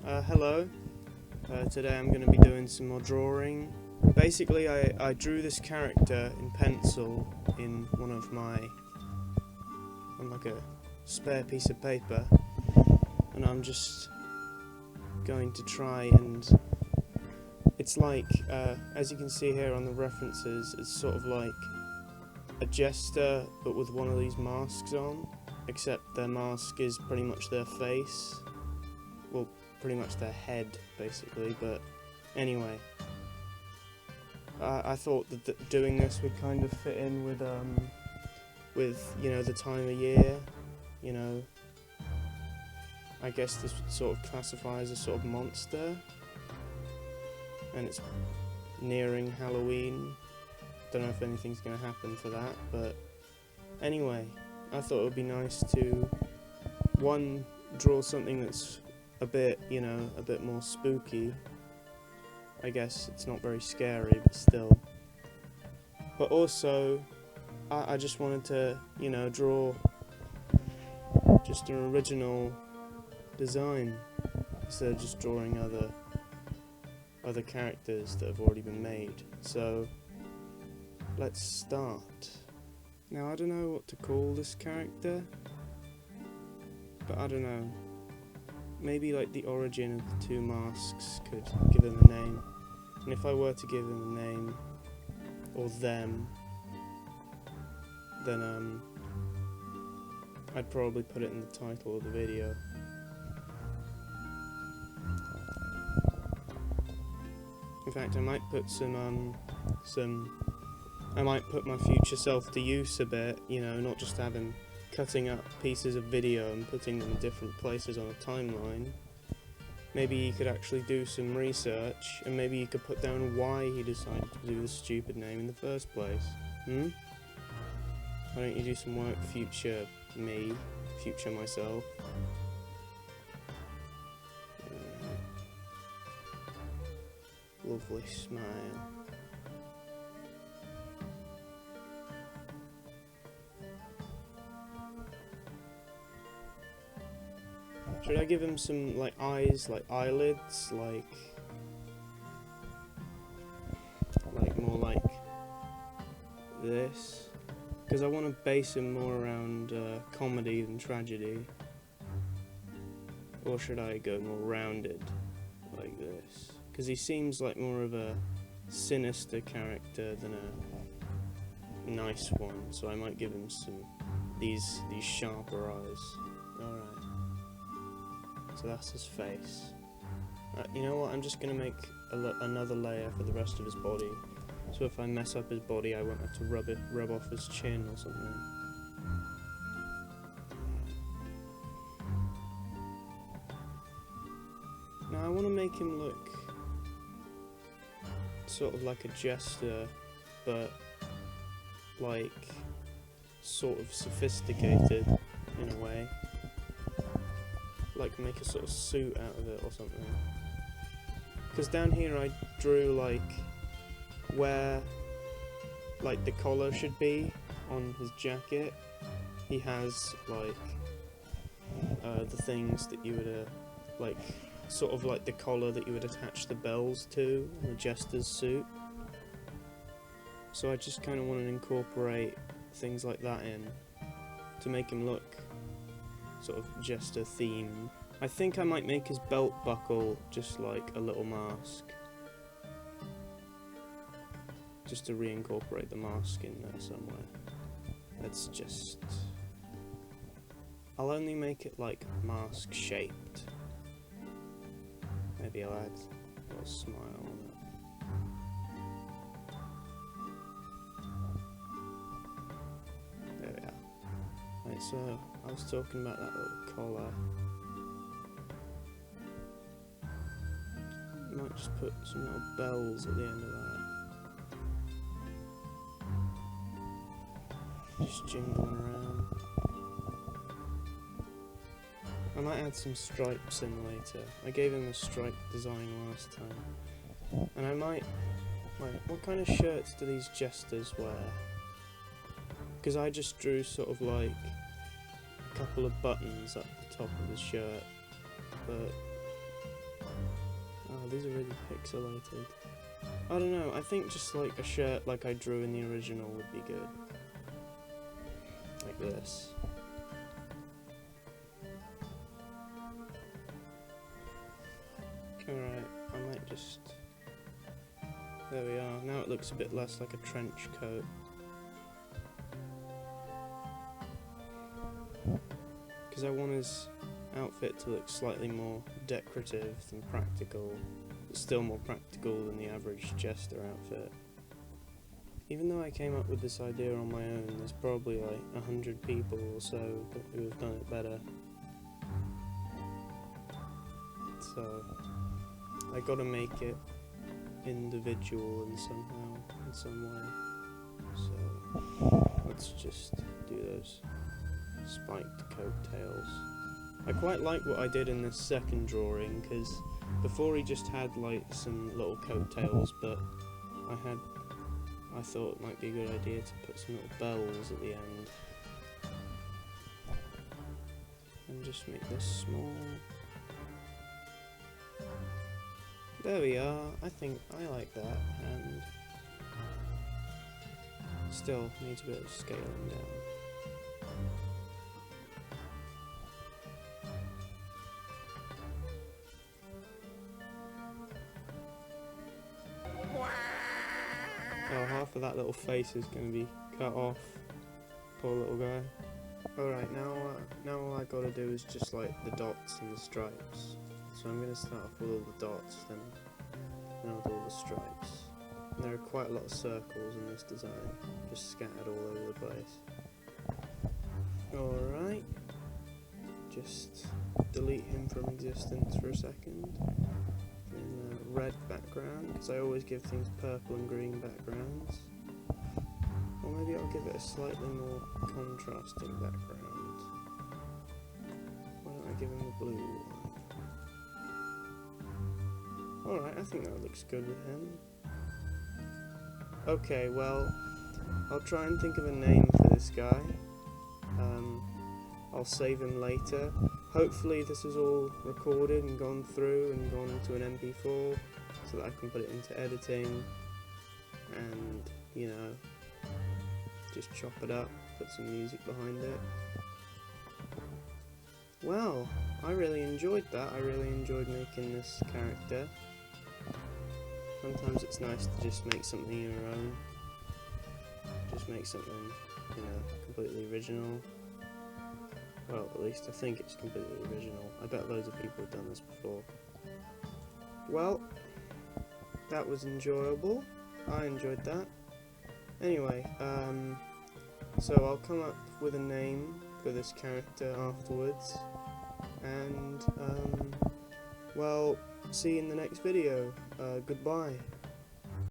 Hello. Today I'm going to be doing some more drawing. Basically, I drew this character in pencil in on like a spare piece of paper, and I'm just going to try and it's like, as you can see here on the references, it's sort of like a jester but with one of these masks on, except their mask is pretty much their face. Well, pretty much their head, basically, but anyway. I thought that doing this would kind of fit in with, you know, the time of year, you know. I guess this would sort of classify as a sort of monster, and it's nearing Halloween. Don't know if anything's going to happen for that, but anyway, I thought it would be nice to, one, draw something that's a bit, you know, a bit more spooky. I guess it's not very scary, but still. But also, I just wanted to, you know, draw just an original design instead of just drawing other characters that have already been made. So let's start. Now, I don't know what to call this character, but I don't know. Maybe like the origin of the two masks could give him a name. And if I were to give him a name, or them, then I'd probably put it in the title of the video. In fact, I might put I might put my future self to use a bit, you know, not just have him cutting up pieces of video and putting them in different places on a timeline. Maybe he could actually do some research, and maybe he could put down why he decided to do the stupid name in the first place. Why don't you do some work, future me, future myself? Lovely smile. Should I give him some, like, eyes, like eyelids, like more like this? Because I want to base him more around comedy than tragedy. Or should I go more rounded, like this? Because he seems like more of a sinister character than a nice one, so I might give him some these sharper eyes. Alright. So that's his face. You know what, I'm just going to make another layer for the rest of his body. So if I mess up his body, I won't have to rub off his chin or something. Now I want to make him look sort of like a jester, but like sort of sophisticated in a way. Like make a sort of suit out of it or something. Because down here I drew like where like the collar should be on his jacket. He has like the things that you would like sort of like the collar that you would attach the bells to in the jester's suit. So I just kind of want to incorporate things like that in to make him look sort of jester themed. I think I might make his belt buckle just like a little mask, just to reincorporate the mask in there somewhere. Let's just, I'll only make it like mask shaped. Maybe I'll add a little smile on it. There we are. Right, so I was talking about that little collar. I might just put some little bells at the end of that. Just jingling around. I might add some stripes in later. I gave him a stripe design last time. And I might... Wait, what kind of shirts do these jesters wear? Because I just drew sort of like a couple of buttons up the top of his shirt, but these are really pixelated. I don't know, I think just like a shirt like I drew in the original would be good. Like this. Alright, I might just... There we are, now it looks a bit less like a trench coat. Because I want his outfit to look slightly more decorative than practical, but still more practical than the average jester outfit. Even though I came up with this idea on my own, there's probably like 100 people or so who have done it better. So, I gotta make it individual in some way. So, let's just do those spiked coattails. I quite like what I did in this second drawing, because before he just had like some little coattails, but I thought it might be a good idea to put some little bells at the end. And just make this small. There we are, I think I like that, and still needs a bit of scaling down. Oh, half of that little face is going to be cut off. Poor little guy. Alright, now all I gotta do is just like the dots and the stripes. So I'm going to start off with all the dots, then with all the stripes. And there are quite a lot of circles in this design, just scattered all over the place. Alright, just delete him from existence for a second. In a red background, because I always give things purple and green backgrounds. Or maybe I'll give it a slightly more contrasting background. Why don't I give him a blue one? Alright, I think that looks good with him. Okay, well, I'll try and think of a name for this guy. I'll save him later. Hopefully this is all recorded and gone through and gone into an MP4 so that I can put it into editing and, you know, just chop it up, put some music behind it. Well, I really enjoyed that. I really enjoyed making this character. Sometimes it's nice to just make something your own. Just make something, you know, completely original. Well, at least I think it's completely original. I bet loads of people have done this before. Well, that was enjoyable. I enjoyed that. Anyway, so I'll come up with a name for this character afterwards. And, well, see you in the next video. Goodbye.